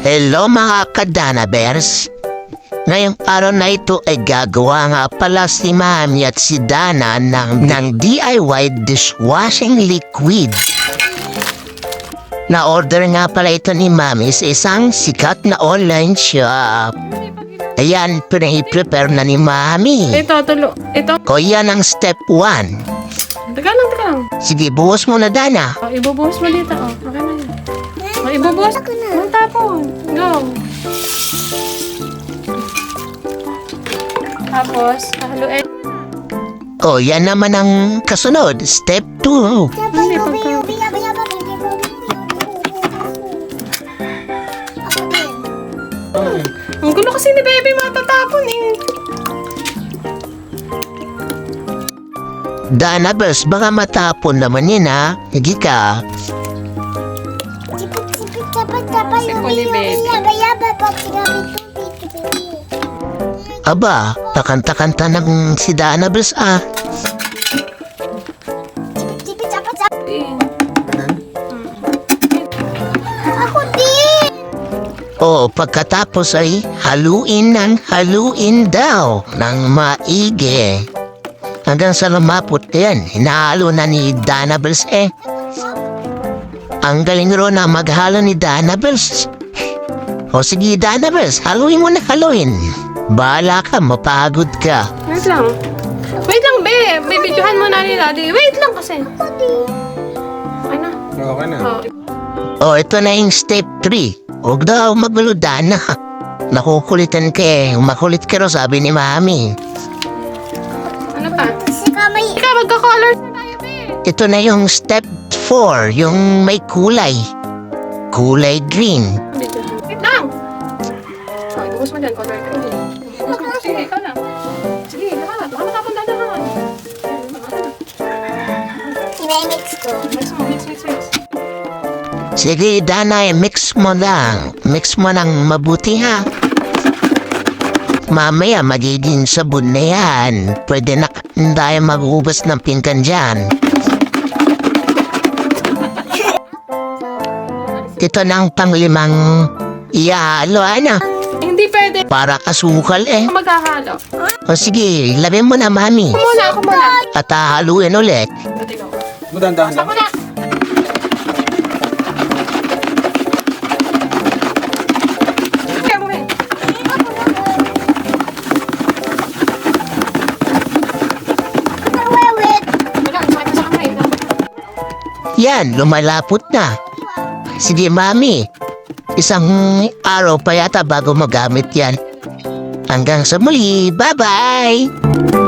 Hello mga Kadana Bears! Ngayong araw na ito ay gagawa nga pala si Mami at si Dana ng DIY dishwashing liquid. Na-order nga pala ito ni Mami sa isang sikat na online shop. Ayan, pinay-prepare na ni Mami. Ito. O yan ang step 1. Teka lang. Sige, buhos mo na, Dana. O, ibubuhos mo dito. O, okay na yan. O, ibubuhos. Ang tapon. Go. Tapos, haluin. O, yan naman ang kasunod. Step 2. Hindi, pagka... Ang gulo kasi ni baby, matatapon eh. Dana Bears, baka matapon naman yun ha. Higi ka. Sipon ni baby. Aba, takanta-kanta ng si Dana Bears ah. O pagkatapos ay haluin daw ng maigi. Hanggang sa lumapot yan, hinahalo na ni Dana Bears eh. Ang galing ro na maghalo ni Dana Bears. O sige Dana Bears, haluin mo na haluin. Bahala ka, mapagod ka. Wait lang, be. Bibidyohan mo na ni Daddy. Wait lang kasi. Okay na. Okay na. Oh. O ito na yung step 3. Huwag daw magulo Dana. Nakukulitan ka eh. Makulit ka ro sabi ni Mami. Ano pa? Ikaw, magka-color na tayo, be. Ito na yung step 4, yung may kulay. Kulay green. Wait lang. O, ibuhos mo dyan, color green. Sige, ikaw lang. Sige, lahat. Baka matapon dadahan. Mix ko. Mix mo. Sige, Dana, mix mo lang. Mix mo ng mabuti, ha? Mamaya, magiging sabon na yan. Pwede na tayo mag-ubas ng pinggan dyan. Ito na ang panglimang ihalo, ano? Hindi pwede. Para kasukal, eh. Maghahalo. O sige, labin mo na, Mami. Ako muna. At haluin ulit. Dati ko. Dahan-dahan lang. Ako na. Kaya mo, be. Wala, sakit na sa kamay. Yan, lumalapot na. Sige, Mami. Isang araw pa yata bago magamit yan. Hanggang sa muli. Bye-bye!